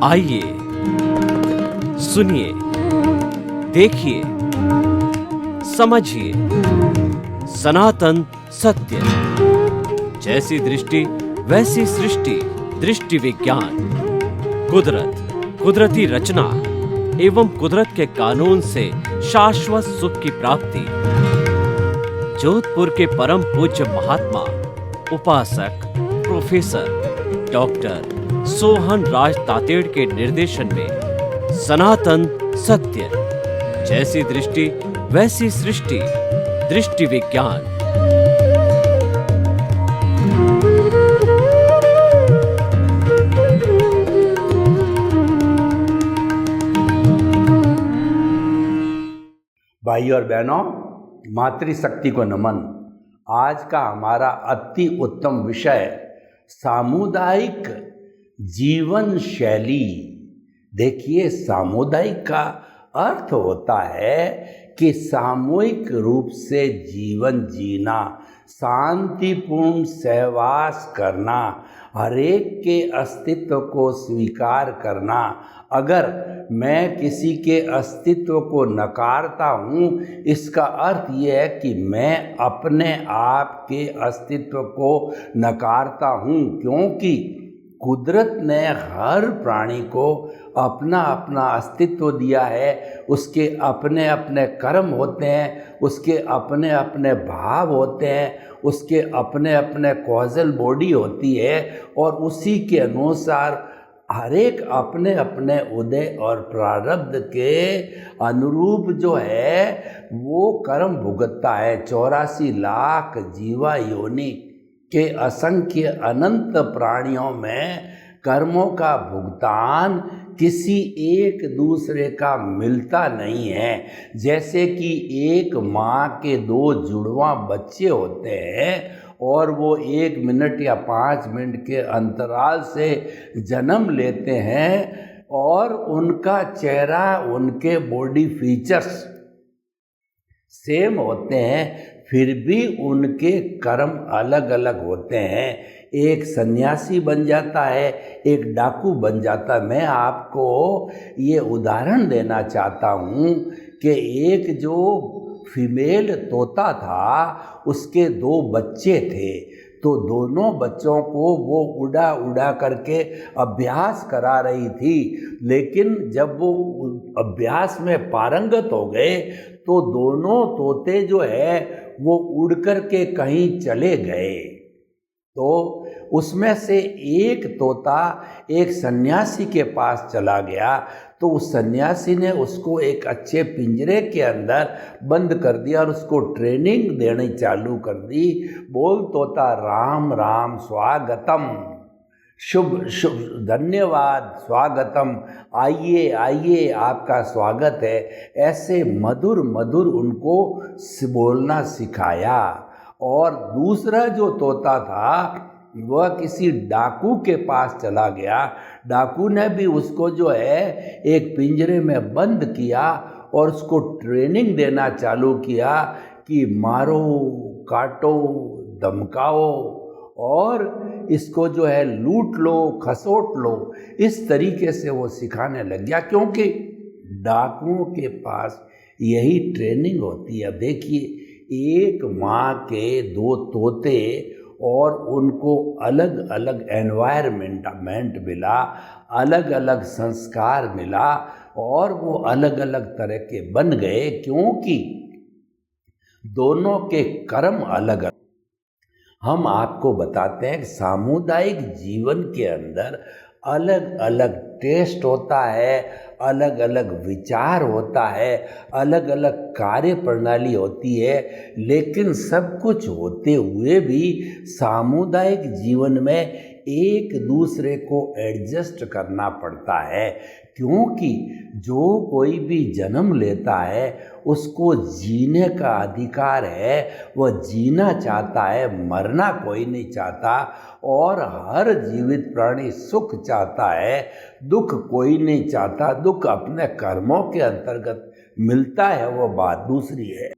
आइए सुनिए, देखिए, समझिए सनातन सत्य। जैसी दृष्टि वैसी सृष्टि, दृष्टि विज्ञान। कुदरत, कुदरती रचना एवं कुदरत के कानून से शाश्वत सुख की प्राप्ति। जोधपुर के परम पूज्य महात्मा उपासक प्रोफेसर डॉक्टर सोहन राज तातेड़ के निर्देशन में सनातन सत्य। जैसी दृष्टि वैसी सृष्टि, दृष्टि विज्ञान। भाई और बहनों, मातृशक्ति को नमन। आज का हमारा अति उत्तम विषय सामुदायिक जीवन शैली। देखिए, सामुदायिक का अर्थ होता है कि सामूहिक रूप से जीवन जीना, शांतिपूर्ण सहवास करना, हरेक के अस्तित्व को स्वीकार करना। अगर मैं किसी के अस्तित्व को नकारता हूँ, इसका अर्थ ये है कि मैं अपने आप के अस्तित्व को नकारता हूँ, क्योंकि कुदरत ने हर प्राणी को अपना अपना अस्तित्व दिया है। उसके अपने अपने कर्म होते हैं, उसके अपने अपने भाव होते हैं, उसके अपने अपने कॉजल बॉडी होती है, और उसी के अनुसार हर एक अपने अपने उदय और प्रारब्ध के अनुरूप जो है वो कर्म भुगतता है। 84 लाख जीवा योनि के असंख्य अनंत प्राणियों में कर्मों का भुगतान किसी एक दूसरे का मिलता नहीं है। जैसे कि एक माँ के 2 जुड़वा बच्चे होते हैं और वो 1 मिनट या 5 मिनट के अंतराल से जन्म लेते हैं, और उनका चेहरा, उनके बॉडी फीचर्स सेम होते हैं, फिर भी उनके कर्म अलग अलग होते हैं। एक सन्यासी बन जाता है, एक डाकू बन जाता है। मैं आपको ये उदाहरण देना चाहता हूँ कि एक जो फीमेल तोता था, उसके 2 बच्चे थे, तो दोनों बच्चों को वो उड़ा उड़ा करके अभ्यास करा रही थी। लेकिन जब वो अभ्यास में पारंगत हो गए तो दोनों तोते जो है वो उड़ कर के कहीं चले गए। तो उसमें से एक तोता एक सन्यासी के पास चला गया, तो उस सन्यासी ने उसको एक अच्छे पिंजरे के अंदर बंद कर दिया और उसको ट्रेनिंग देनी चालू कर दी। बोल तोता, राम राम, स्वागतम, शुभ शुभ, धन्यवाद, स्वागतम, आइए आइए, आपका स्वागत है। ऐसे मधुर मधुर उनको बोलना सिखाया। और दूसरा जो तोता था वह किसी डाकू के पास चला गया। डाकू ने भी उसको जो है एक पिंजरे में बंद किया और उसको ट्रेनिंग देना चालू किया कि मारो, काटो, धमकाओ और इसको जो है लूट लो, खसोट लो। इस तरीके से वो सिखाने लग गया, क्योंकि डाकुओं के पास यही ट्रेनिंग होती है। देखिए, एक माँ के 2 तोते और उनको अलग अलग एनवायरमेंट मिला, अलग अलग संस्कार मिला, और वो अलग अलग तरह के बन गए, क्योंकि दोनों के कर्म अलग अलग। हम आपको बताते हैं कि सामुदायिक जीवन के अंदर अलग अलग टेस्ट होता है, अलग अलग विचार होता है, अलग अलग कार्य प्रणाली होती है, लेकिन सब कुछ होते हुए भी सामुदायिक जीवन में एक दूसरे को एडजस्ट करना पड़ता है। क्योंकि जो कोई भी जन्म लेता है उसको जीने का अधिकार है, वह जीना चाहता है, मरना कोई नहीं चाहता। और हर जीवित प्राणी सुख चाहता है, दुख कोई नहीं चाहता। दुख अपने कर्मों के अंतर्गत मिलता है, वो बात दूसरी है।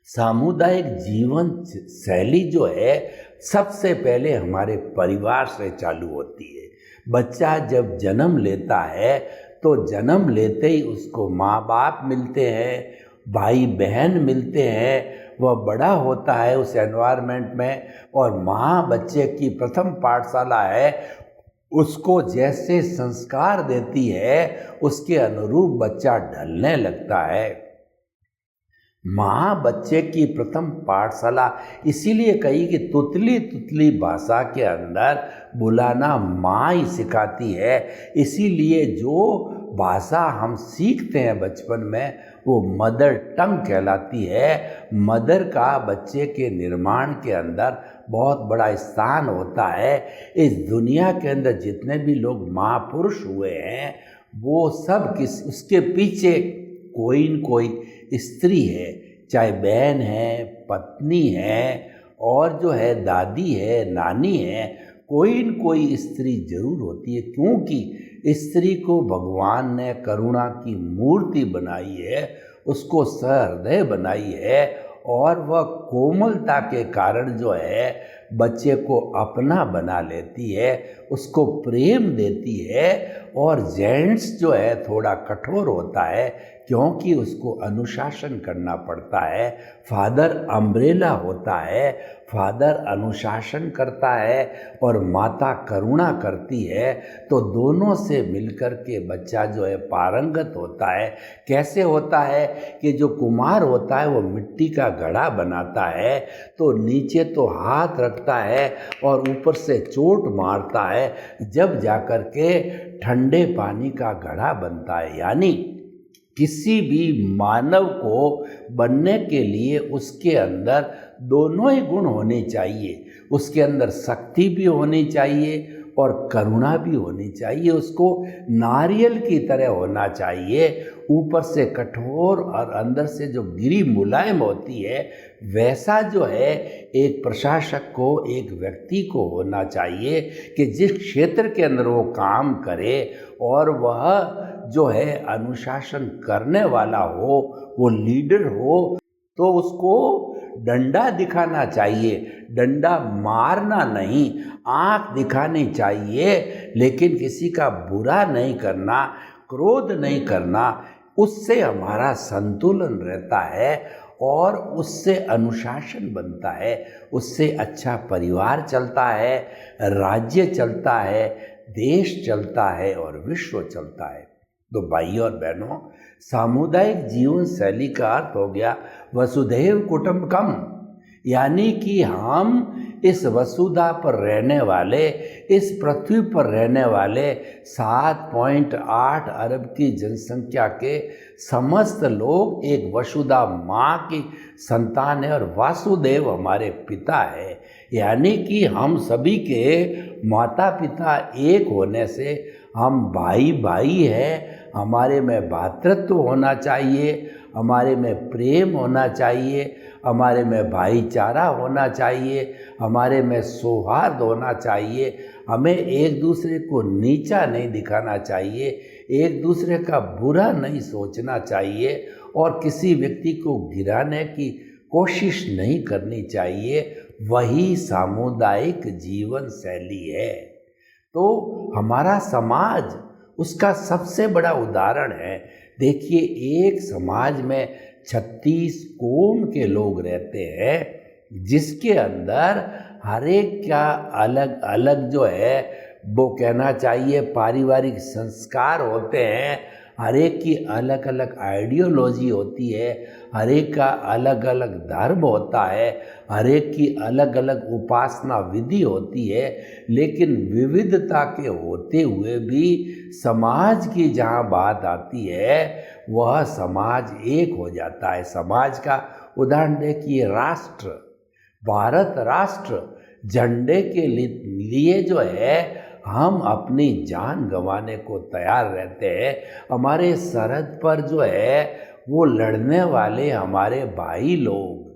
सामुदायिक जीवन शैली जो है सबसे पहले हमारे परिवार से चालू होती है। बच्चा जब जन्म लेता है तो जन्म लेते ही उसको माँ बाप मिलते हैं, भाई बहन मिलते हैं, वह बड़ा होता है उस एनवायरनमेंट में, और माँ बच्चे की प्रथम पाठशाला है। उसको जैसे संस्कार देती है उसके अनुरूप बच्चा ढलने लगता है। माँ बच्चे की प्रथम पाठशाला इसीलिए कही कि तुतली तुतली भाषा के अंदर बुलाना माँ ही सिखाती है। इसीलिए जो भाषा हम सीखते हैं बचपन में वो मदर टंग कहलाती है। मदर का बच्चे के निर्माण के अंदर बहुत बड़ा स्थान होता है। इस दुनिया के अंदर जितने भी लोग महापुरुष हुए हैं वो सब उसके पीछे कोई न कोई स्त्री है, चाहे बहन है, पत्नी है, और जो है दादी है, नानी है, कोई न कोई स्त्री जरूर होती है, क्योंकि स्त्री को भगवान ने करुणा की मूर्ति बनाई है, उसको सहृदय बनाई है, और वह कोमलता के कारण जो है बच्चे को अपना बना लेती है, उसको प्रेम देती है। और जेंट्स जो है थोड़ा कठोर होता है क्योंकि उसको अनुशासन करना पड़ता है। फादर अम्ब्रेला होता है, फादर अनुशासन करता है और माता करुणा करती है, तो दोनों से मिलकर के बच्चा जो है पारंगत होता है। कैसे होता है कि जो कुम्हार होता है वो मिट्टी का घड़ा बनाता है तो नीचे तो हाथ रखता है और ऊपर से चोट मारता है, जब जाकर के ठंडे पानी का घड़ा बनता है। यानी किसी भी मानव को बनने के लिए उसके अंदर दोनों ही गुण होने चाहिए। उसके अंदर शक्ति भी होनी चाहिए और करुणा भी होनी चाहिए। उसको नारियल की तरह होना चाहिए, ऊपर से कठोर और अंदर से जो गिरी मुलायम होती है, वैसा जो है एक प्रशासक को, एक व्यक्ति को होना चाहिए कि जिस क्षेत्र के अंदर वो काम करे और वह जो है अनुशासन करने वाला हो, वो लीडर हो, तो उसको डंडा दिखाना चाहिए, डंडा मारना नहीं, आंख दिखानी चाहिए, लेकिन किसी का बुरा नहीं करना, क्रोध नहीं करना। उससे हमारा संतुलन रहता है और उससे अनुशासन बनता है, उससे अच्छा परिवार चलता है, राज्य चलता है, देश चलता है और विश्व चलता है। तो भाइयों और बहनों, सामुदायिक जीवन शैली का अर्थ हो गया वसुधैव कुटुंबकम, यानी कि हम इस वसुधा पर रहने वाले, इस पृथ्वी पर रहने वाले 7.8 अरब की जनसंख्या के समस्त लोग एक वसुधा माँ की संतान है और वासुदेव हमारे पिता है। यानी कि हम सभी के माता पिता एक होने से हम भाई भाई हैं। हमारे में भातृत्व होना चाहिए, हमारे में प्रेम होना चाहिए, हमारे में भाईचारा होना चाहिए, हमारे में सौहार्द होना चाहिए। हमें एक दूसरे को नीचा नहीं दिखाना चाहिए, एक दूसरे का बुरा नहीं सोचना चाहिए और किसी व्यक्ति को गिराने की कोशिश नहीं करनी चाहिए। वही सामुदायिक जीवन शैली है। तो हमारा समाज उसका सबसे बड़ा उदाहरण है। देखिए, एक समाज में 36 कौम के लोग रहते हैं, जिसके अंदर हर एक का अलग अलग जो है वो कहना चाहिए पारिवारिक संस्कार होते हैं, हर एक की अलग अलग आइडियोलॉजी होती है, हर एक का अलग अलग धर्म होता है, हर एक की अलग अलग उपासना विधि होती है। लेकिन विविधता के होते हुए भी समाज की जहाँ बात आती है वह समाज एक हो जाता है। समाज का उदाहरण देखिए, राष्ट्र, भारत राष्ट्र, झंडे के लिए जो है हम अपनी जान गंवाने को तैयार रहते हैं। हमारे सरहद पर जो है वो लड़ने वाले हमारे भाई लोग,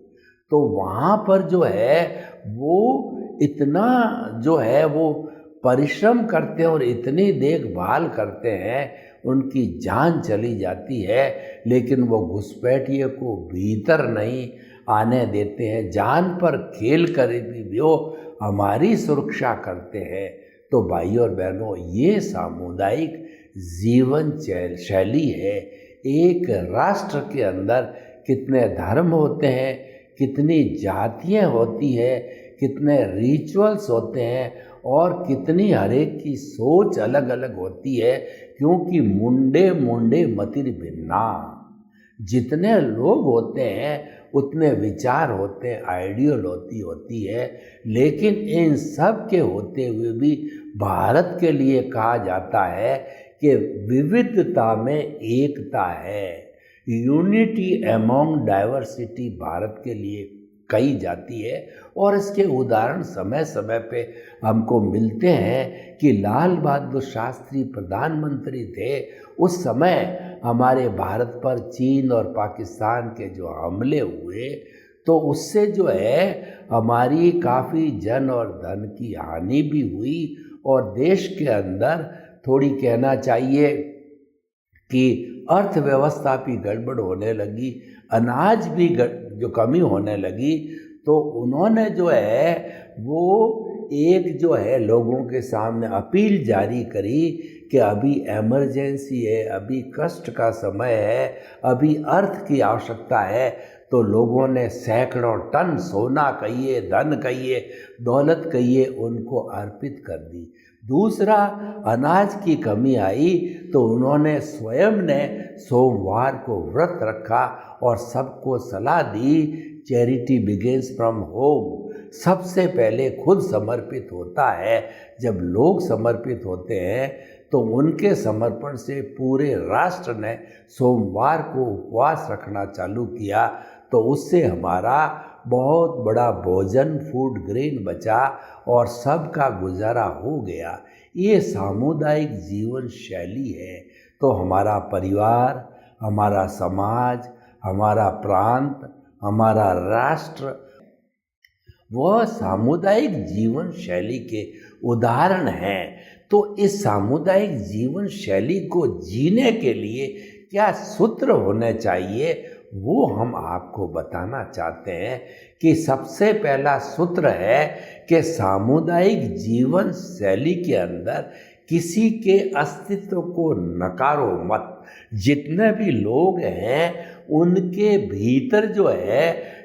तो वहाँ पर जो है वो इतना जो है वो परिश्रम करते हैं और इतनी देखभाल करते हैं, उनकी जान चली जाती है, लेकिन वो घुसपैठिए को भीतर नहीं आने देते हैं। जान पर खेल कर भी वो हमारी सुरक्षा करते हैं। तो भाइयों और बहनों, ये सामुदायिक जीवन शैली है। एक राष्ट्र के अंदर कितने धर्म होते हैं, कितनी जातियाँ होती है, कितने रिचुअल्स होते हैं और कितनी हर एक की सोच अलग अलग होती है, क्योंकि मुंडे मुंडे मतिर भिन्ना। जितने लोग होते हैं उतने विचार होते हैं, आइडियोलॉजी होती है, लेकिन इन सब के होते हुए भी भारत के लिए कहा जाता है कि विविधता में एकता है। यूनिटी एमॉन्ग डाइवर्सिटी भारत के लिए कही जाती है। और इसके उदाहरण समय समय पे हमको मिलते हैं कि लाल बहादुर शास्त्री प्रधानमंत्री थे, उस समय हमारे भारत पर चीन और पाकिस्तान के जो हमले हुए, तो उससे जो है हमारी काफ़ी जन और धन की हानि भी हुई और देश के अंदर थोड़ी कहना चाहिए कि अर्थव्यवस्था भी गड़बड़ होने लगी, अनाज भी जो कमी होने लगी। तो उन्होंने जो है वो एक जो है लोगों के सामने अपील जारी करी कि अभी इमरजेंसी है, अभी कष्ट का समय है, अभी अर्थ की आवश्यकता है। तो लोगों ने सैकड़ों टन सोना कहिए, धन कहिए, दौलत कहिए, उनको अर्पित कर दी। दूसरा, अनाज की कमी आई तो उन्होंने स्वयं ने सोमवार को व्रत रखा और सबको सलाह दी, चैरिटी बिगिंस फ्रॉम होम। सबसे पहले खुद समर्पित होता है। जब लोग समर्पित होते हैं तो उनके समर्पण से पूरे राष्ट्र ने सोमवार को उपवास रखना चालू किया, तो उससे हमारा बहुत बड़ा भोजन, फूड ग्रेन बचा और सबका गुजारा हो गया। ये सामुदायिक जीवन शैली है। तो हमारा परिवार, हमारा समाज, हमारा प्रांत, हमारा राष्ट्र वह सामुदायिक जीवन शैली के उदाहरण हैं। तो इस सामुदायिक जीवन शैली को जीने के लिए क्या सूत्र होने चाहिए, वो हम आपको बताना चाहते हैं कि सबसे पहला सूत्र है कि सामुदायिक जीवन शैली के अंदर किसी के अस्तित्व को नकारो मत। जितने भी लोग हैं उनके भीतर जो है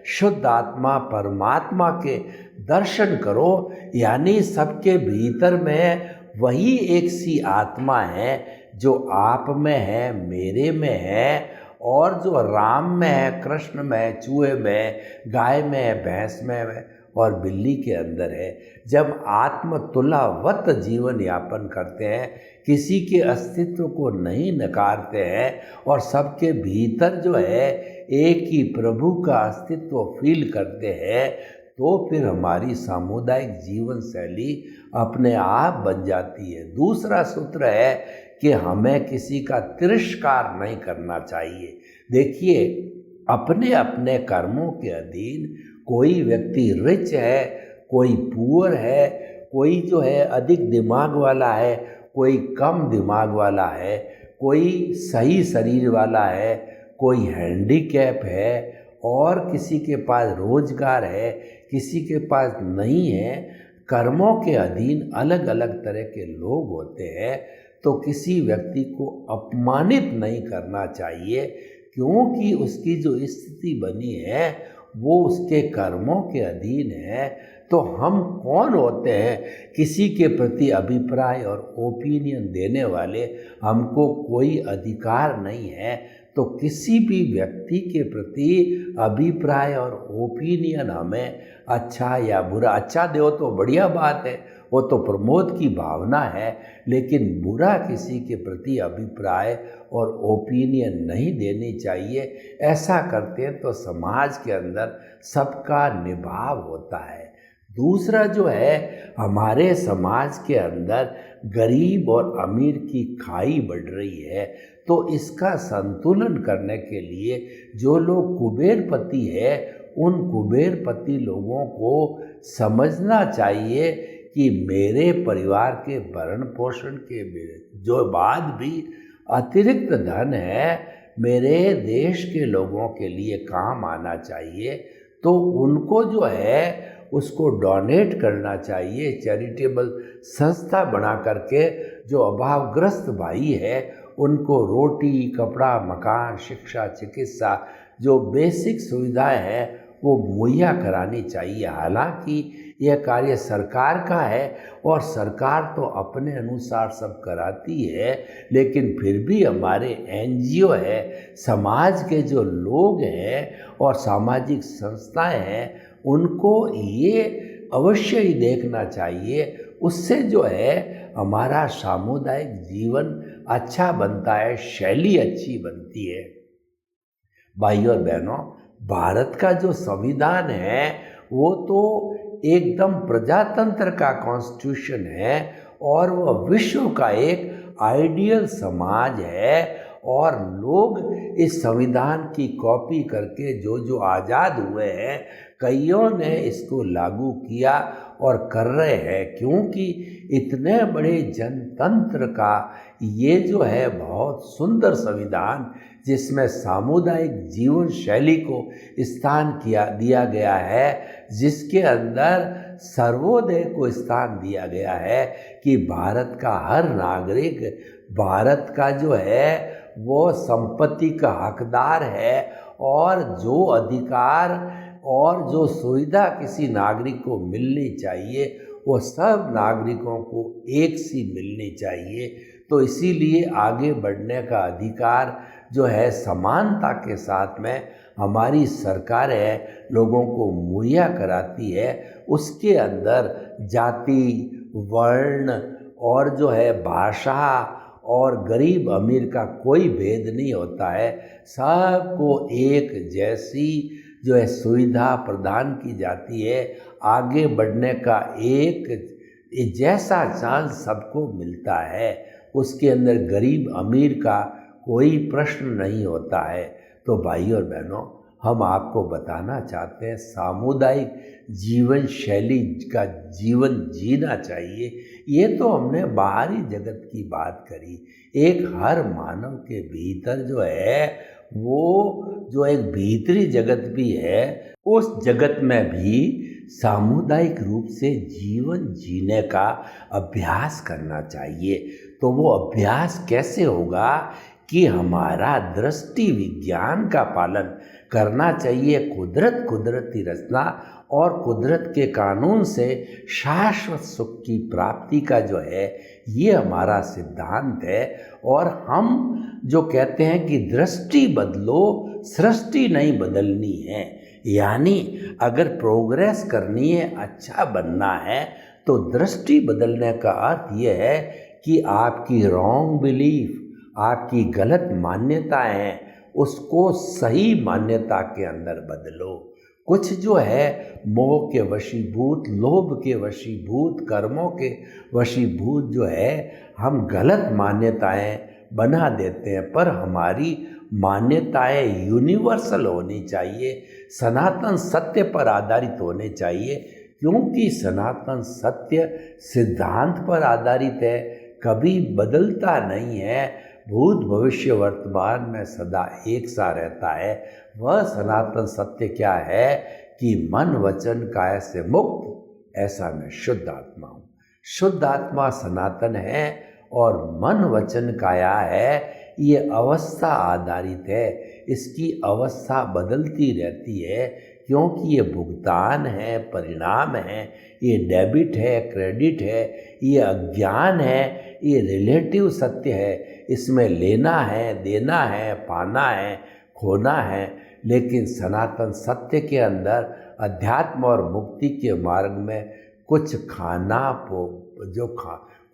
शुद्ध आत्मा परमात्मा के दर्शन करो, यानी सबके भीतर में वही एक सी आत्मा है जो आप में है, मेरे में है, और जो राम में है, कृष्ण में है, चूहे में है, गाय में है, भैंस में है और बिल्ली के अंदर है। जब आत्मतुलावत जीवन यापन करते हैं, किसी के अस्तित्व को नहीं नकारते हैं और सबके भीतर जो है एक ही प्रभु का अस्तित्व फील करते हैं, तो फिर हमारी सामुदायिक जीवन शैली अपने आप बन जाती है। दूसरा सूत्र है कि हमें किसी का तिरस्कार नहीं करना चाहिए। देखिए, अपने अपने कर्मों के अधीन कोई व्यक्ति रिच है, कोई पुअर है, कोई जो है अधिक दिमाग वाला है, कोई कम दिमाग वाला है, कोई सही शरीर वाला है, कोई हैंडीकैप है और किसी के पास रोजगार है, किसी के पास नहीं है। कर्मों के अधीन अलग अलग तरह के लोग होते हैं। तो किसी व्यक्ति को अपमानित नहीं करना चाहिए, क्योंकि उसकी जो स्थिति बनी है वो उसके कर्मों के अधीन है। तो हम कौन होते हैं किसी के प्रति अभिप्राय और ओपिनियन देने वाले? हमको कोई अधिकार नहीं है। तो किसी भी व्यक्ति के प्रति अभिप्राय और ओपिनियन हमें अच्छा या बुरा, अच्छा दो तो बढ़िया बात है, वो तो प्रमोद की भावना है, लेकिन बुरा किसी के प्रति अभिप्राय और ओपिनियन नहीं देनी चाहिए। ऐसा करते हैं तो समाज के अंदर सबका निभाव होता है। दूसरा जो है, हमारे समाज के अंदर गरीब और अमीर की खाई बढ़ रही है। तो इसका संतुलन करने के लिए जो लोग कुबेरपति है, उन कुबेरपति लोगों को समझना चाहिए कि मेरे परिवार के भरण पोषण के जो बाद भी अतिरिक्त धन है, मेरे देश के लोगों के लिए काम आना चाहिए। तो उनको जो है उसको डोनेट करना चाहिए, चैरिटेबल संस्था बना करके जो अभावग्रस्त भाई है उनको रोटी, कपड़ा, मकान, शिक्षा, चिकित्सा जो बेसिक सुविधाएं हैं वो मुहैया करानी चाहिए। हालांकि यह कार्य सरकार का है और सरकार तो अपने अनुसार सब कराती है, लेकिन फिर भी हमारे एनजीओ है, समाज के जो लोग हैं और सामाजिक संस्थाएं हैं, उनको ये अवश्य ही देखना चाहिए। उससे जो है हमारा सामुदायिक जीवन अच्छा बनता है, शैली अच्छी बनती है। भाइयों और बहनों, भारत का जो संविधान है वो तो एकदम प्रजातंत्र का कॉन्स्टिट्यूशन है और वह विश्व का एक आइडियल समाज है। और लोग इस संविधान की कॉपी करके जो आज़ाद हुए हैं, कईयों ने इसको लागू किया और कर रहे हैं, क्योंकि इतने बड़े जनतंत्र का ये जो है बहुत सुंदर संविधान जिसमें सामुदायिक जीवन शैली को स्थान दिया गया है, जिसके अंदर सर्वोदय को स्थान दिया गया है कि भारत का हर नागरिक भारत का जो है वो संपत्ति का हकदार है और जो अधिकार और जो सुविधा किसी नागरिक को मिलनी चाहिए वो सब नागरिकों को एक सी मिलनी चाहिए। तो इसीलिए आगे बढ़ने का अधिकार जो है समानता के साथ में हमारी सरकार है लोगों को मुहैया कराती है। उसके अंदर जाति, वर्ण और जो है भाषा और गरीब अमीर का कोई भेद नहीं होता है। सबको एक जैसी जो है सुविधा प्रदान की जाती है। आगे बढ़ने का एक जैसा चांस सबको मिलता है। उसके अंदर गरीब अमीर का कोई प्रश्न नहीं होता है। तो भाइयों और बहनों, हम आपको बताना चाहते हैं सामुदायिक जीवन शैली का जीवन जीना चाहिए। ये तो हमने बाहरी जगत की बात करी। एक हर मानव के भीतर जो है वो जो एक भीतरी जगत भी है, उस जगत में भी सामुदायिक रूप से जीवन जीने का अभ्यास करना चाहिए। तो वो अभ्यास कैसे होगा कि हमारा दृष्टि विज्ञान का पालन करना चाहिए। कुदरती रचना और कुदरत के कानून से शाश्वत सुख की प्राप्ति का जो है ये हमारा सिद्धांत है। और हम जो कहते हैं कि दृष्टि बदलो, सृष्टि नहीं बदलनी है। यानी अगर प्रोग्रेस करनी है, अच्छा बनना है, तो दृष्टि बदलने का अर्थ ये है कि आपकी रॉन्ग बिलीफ, आपकी गलत मान्यताएं हैं, उसको सही मान्यता के अंदर बदलो। कुछ जो है मोह के वशीभूत, लोभ के वशीभूत, कर्मों के वशीभूत जो है हम गलत मान्यताएं बना देते हैं। पर हमारी मान्यताएं यूनिवर्सल होनी चाहिए, सनातन सत्य पर आधारित होने चाहिए, क्योंकि सनातन सत्य सिद्धांत पर आधारित है, कभी बदलता नहीं है, भूत भविष्य वर्तमान में सदा एक सा रहता है। वह सनातन सत्य क्या है कि मन वचन काया से मुक्त, ऐसा मैं शुद्ध आत्मा हूँ। शुद्ध आत्मा सनातन है और मन वचन काया है, ये अवस्था आधारित है। इसकी अवस्था बदलती रहती है, क्योंकि ये भुगतान है, परिणाम है, ये डेबिट है, क्रेडिट है, ये अज्ञान है, ये रिलेटिव सत्य है। इसमें लेना है, देना है, पाना है, खोना है। लेकिन सनातन सत्य के अंदर अध्यात्म और मुक्ति के मार्ग में कुछ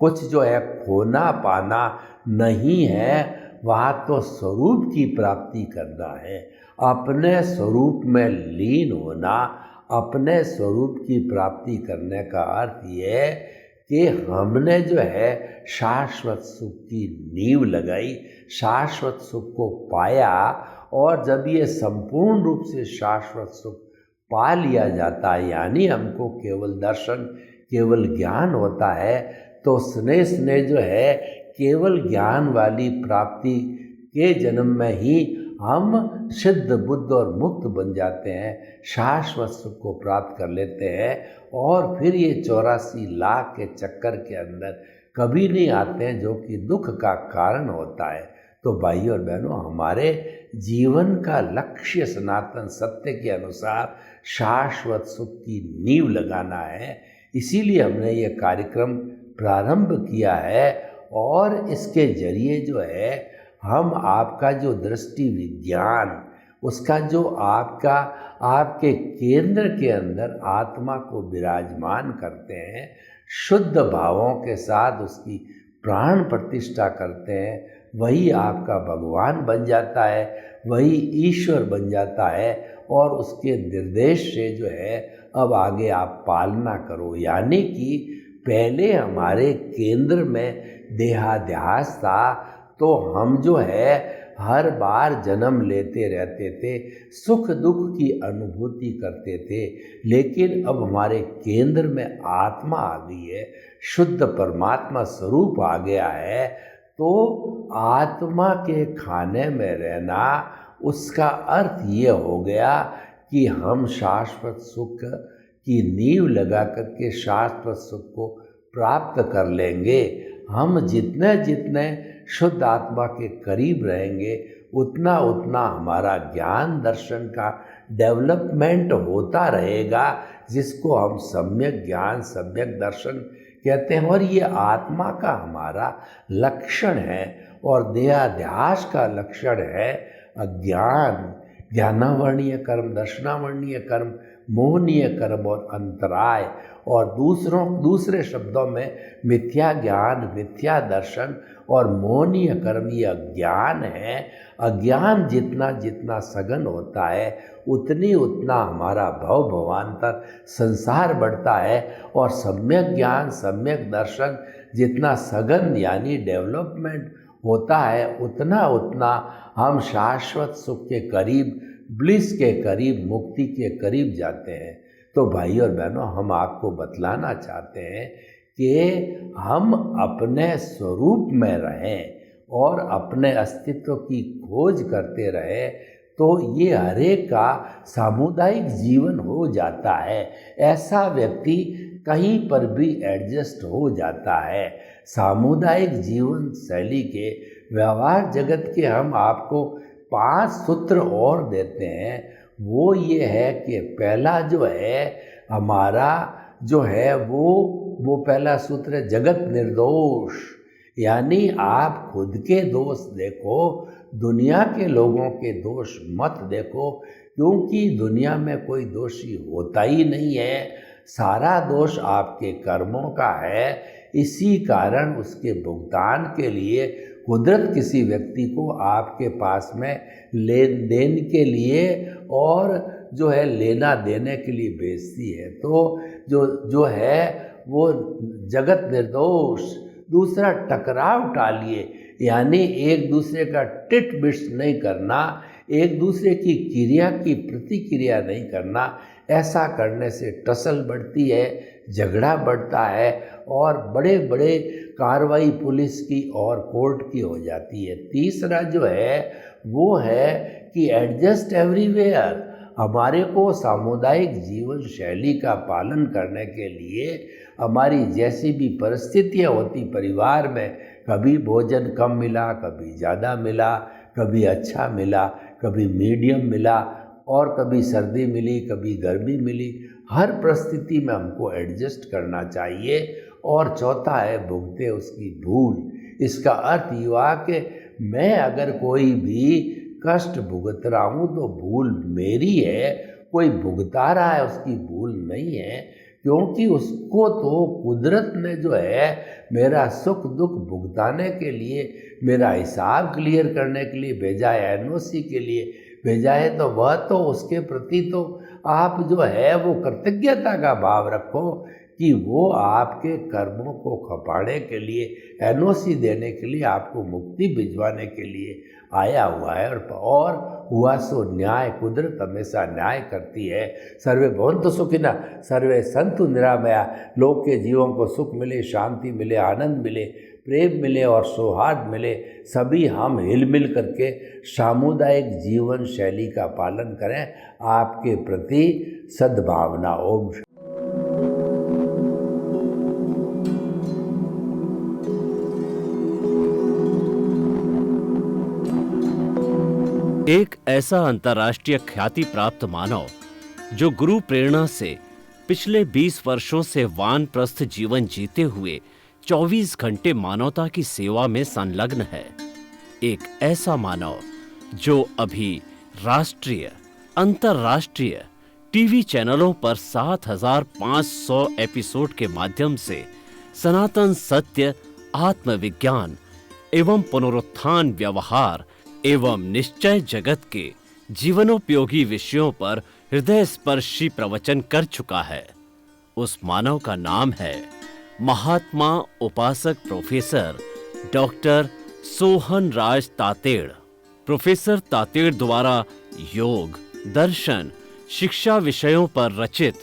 कुछ जो है खोना पाना नहीं है, वहाँ तो स्वरूप की प्राप्ति करना है। अपने स्वरूप में लीन होना, अपने स्वरूप की प्राप्ति करने का अर्थ ये है कि हमने जो है शाश्वत सुख की नींव लगाई, शाश्वत सुख को पाया। और जब ये संपूर्ण रूप से शाश्वत सुख पा लिया जाता है, यानी हमको केवल दर्शन, केवल ज्ञान होता है, तो स्नेह जो है केवल ज्ञान वाली प्राप्ति के जन्म में ही हम सिद्ध बुद्ध और मुक्त बन जाते हैं, शाश्वत सुख को प्राप्त कर लेते हैं और फिर ये 84 लाख के चक्कर के अंदर कभी नहीं आते हैं, जो कि दुख का कारण होता है। तो भाइयों और बहनों, हमारे जीवन का लक्ष्य सनातन सत्य के अनुसार शाश्वत सुख की नींव लगाना है। इसीलिए हमने ये कार्यक्रम प्रारंभ किया है और इसके जरिए जो है हम आपका जो दृष्टि विज्ञान, उसका जो आपके केंद्र के अंदर आत्मा को विराजमान करते हैं, शुद्ध भावों के साथ उसकी प्राण प्रतिष्ठा करते हैं, वही आपका भगवान बन जाता है, वही ईश्वर बन जाता है और उसके निर्देश से जो है अब आगे आप पालना करो। यानी कि पहले हमारे केंद्र में देहाध्यास था, तो हम जो है हर बार जन्म लेते रहते थे, सुख दुख की अनुभूति करते थे। लेकिन अब हमारे केंद्र में आत्मा आ गई है, शुद्ध परमात्मा स्वरूप आ गया है, तो आत्मा के खाने में रहना, उसका अर्थ ये हो गया कि हम शाश्वत सुख की नींव लगा करके शाश्वत सुख को प्राप्त कर लेंगे। हम जितने जितने शुद्ध आत्मा के करीब रहेंगे, उतना उतना हमारा ज्ञान दर्शन का डेवलपमेंट होता रहेगा, जिसको हम सम्यक ज्ञान सम्यक दर्शन कहते हैं। और ये आत्मा का हमारा लक्षण है और देहाध्यास का लक्षण है अज्ञान, ज्ञानावर्णीय कर्म, दर्शनावर्णीय कर्म, मोहनीय कर्म और अंतराय, और दूसरे शब्दों में मिथ्या ज्ञान, मिथ्या दर्शन और मोहनीय कर्म, ये अज्ञान है। अज्ञान जितना जितना सघन होता है, उतना हमारा भव भवांतर संसार बढ़ता है, और सम्यक ज्ञान सम्यक दर्शन जितना सघन यानी डेवलपमेंट होता है, उतना उतना हम शाश्वत सुख के करीब, ब्लिस के करीब, मुक्ति के करीब जाते हैं। तो भाई और बहनों, हम आपको बतलाना चाहते हैं कि हम अपने स्वरूप में रहें और अपने अस्तित्व की खोज करते रहें, तो ये हरेक का सामुदायिक जीवन हो जाता है। ऐसा व्यक्ति कहीं पर भी एडजस्ट हो जाता है। सामुदायिक जीवन शैली के व्यवहार जगत के हम आपको 5 सूत्र और देते हैं। वो ये है कि पहला जो है हमारा जो है वो पहला सूत्र है जगत निर्दोष, यानी आप खुद के दोष देखो, दुनिया के लोगों के दोष मत देखो, क्योंकि दुनिया में कोई दोषी होता ही नहीं है। सारा दोष आपके कर्मों का है। इसी कारण उसके भुगतान के लिए कुदरत किसी व्यक्ति को आपके पास में लेन देन के लिए और जो है लेना देने के लिए भेजती है। तो जो है वो जगत निर्दोष। दूसरा, टकराव टालिए, यानी एक दूसरे का टिट बिट्स नहीं करना, एक दूसरे की क्रिया की प्रतिक्रिया नहीं करना। ऐसा करने से टसल बढ़ती है, झगड़ा बढ़ता है और बड़े बड़े कार्रवाई पुलिस की और कोर्ट की हो जाती है। तीसरा जो है वो है कि एडजस्ट एवरीवेयर। हमारे को सामुदायिक जीवन शैली का पालन करने के लिए हमारी जैसी भी परिस्थितियाँ होती परिवार में, कभी भोजन कम मिला, कभी ज़्यादा मिला, कभी अच्छा मिला, कभी मीडियम मिला और कभी सर्दी मिली, कभी गर्मी मिली, हर परिस्थिति में हमको एडजस्ट करना चाहिए। और चौथा है भुगते उसकी भूल। इसका अर्थ ये हुआ कि मैं अगर कोई भी कष्ट भुगत रहा हूँ तो भूल मेरी है, कोई भुगता रहा है उसकी भूल नहीं है, क्योंकि उसको तो कुदरत ने जो है मेरा सुख दुख भुगताने के लिए, मेरा हिसाब क्लियर करने के लिए भेजा है, एनओसी के लिए भेजा है। तो वह तो उसके प्रति तो आप जो है वो कृतज्ञता का भाव रखो कि वो आपके कर्मों को खपाने के लिए, एनओसी देने के लिए, आपको मुक्ति भिजवाने के लिए आया हुआ है। और हुआ सो न्याय, कुदरत हमेशा न्याय करती है। सर्वे भवन्तु सुखिनः, सर्वे सन्तु निरामया। लोग के जीवों को सुख मिले, शांति मिले, आनंद मिले, प्रेम मिले और सौहार्द मिले। सभी हम हिल मिल करके सामुदायिक जीवन शैली का पालन करें। आपके प्रति सद्भावना। ओम। एक ऐसा अंतर्राष्ट्रीय ख्याति प्राप्त मानव जो गुरु प्रेरणा से पिछले 20 वर्षों से वानप्रस्थ जीवन जीते हुए 24 घंटे मानवता की सेवा में संलग्न है। एक ऐसा मानव जो अभी राष्ट्रीय, अंतर्राष्ट्रीय टीवी चैनलों पर 7,500 एपिसोड के माध्यम से सनातन सत्य, आत्मविज्ञान एवं पुनरुत्थान, व्यवहार एवं निश्चय जगत के जीवनोपयोगी विषयों पर हृदय स्पर्शी प्रवचन कर चुका है। उस मानव का नाम है महात्मा उपासक प्रोफेसर डॉक्टर सोहन राज तातेड़। प्रोफेसर तातेड़ द्वारा योग, दर्शन, शिक्षा विषयों पर रचित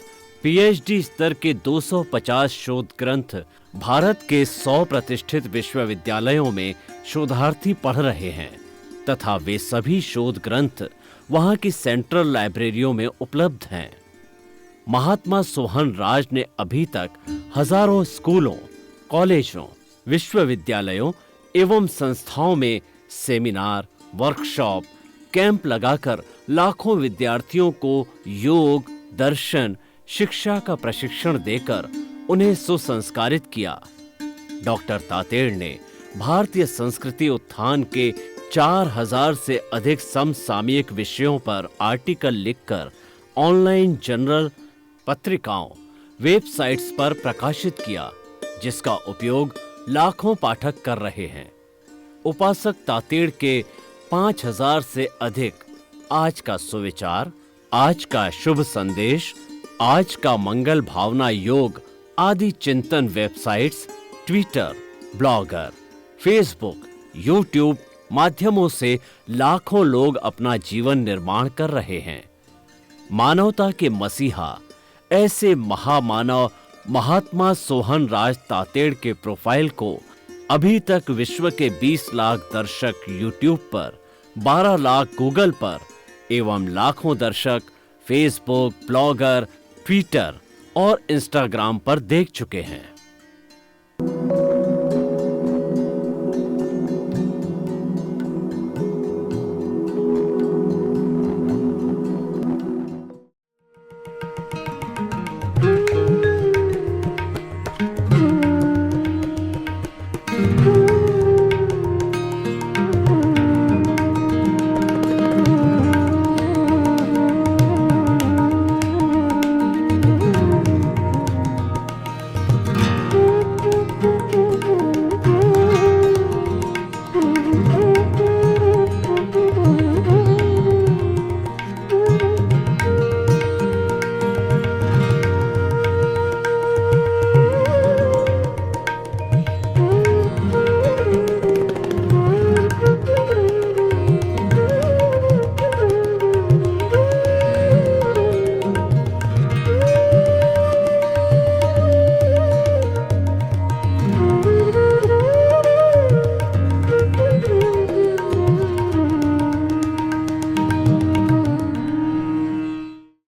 पीएचडी स्तर के 250 शोध ग्रंथ भारत के 100 प्रतिष्ठित विश्वविद्यालयों में शोधार्थी पढ़ रहे हैं तथा वे सभी शोध ग्रंथ वहां की सेंट्रल लाइब्रेरियों में उपलब्ध हैं। महात्मा सोहन राज ने अभी तक हजारों स्कूलों, कॉलेजों, विश्वविद्यालयों एवं संस्थाओं में सेमिनार, वर्कशॉप, कैंप लगाकर लाखों विद्यार्थियों को योग, दर्शन, शिक्षा का प्रशिक्षण देकर उन्हें सुसंस्कारित किया। डॉक्टर तातेड़ ने भारतीय संस्कृति उत्थान के 4000 से अधिक समसामयिक विषयों पर आर्टिकल लिखकर ऑनलाइन जर्नल, पत्रिकाओं, वेबसाइट्स पर प्रकाशित किया, जिसका उपयोग लाखों पाठक कर रहे हैं। उपासक तातेड़ के 5000 से अधिक आज का सुविचार, आज का शुभ संदेश, आज का मंगल भावना योग आदि चिंतन websites, Twitter, blogger, Facebook, YouTube माध्यमों से लाखों लोग अपना जीवन निर्माण कर रहे हैं। मानवता के मसीहा ऐसे महामानव महात्मा सोहन राज तातेड़ के प्रोफाइल को अभी तक विश्व के 20 लाख दर्शक यूट्यूब पर, 12 लाख गूगल पर एवं लाखों दर्शक फेसबुक, ब्लॉगर, ट्विटर और इंस्टाग्राम पर देख चुके हैं।